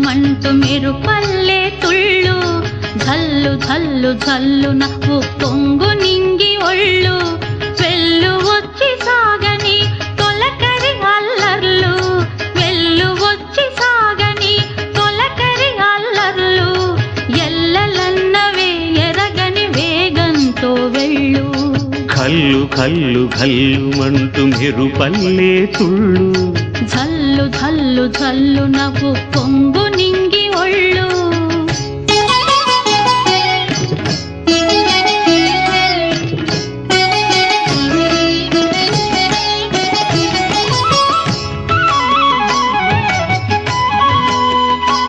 మంటూ మెరుపల్లే తుళ్ళు ఝల్లు ఝల్లు ఝల్లున ఉప్పొంగు నింగి ఒళ్ళు వెళ్ళు వచ్చి సాగని తొలకరి అల్లర్లు వెళ్ళు వచ్చి సాగని తొలకరి అల్లర్లు ఎల్లలన్నవే ఎరగని వేగంతో వెళ్ళు కల్లు కల్లు కల్లు మంటూ మెరుపల్లే తుళ్ళు ఝల్లు ఝల్లు ఝల్లున ఉప్పొంగు నింగి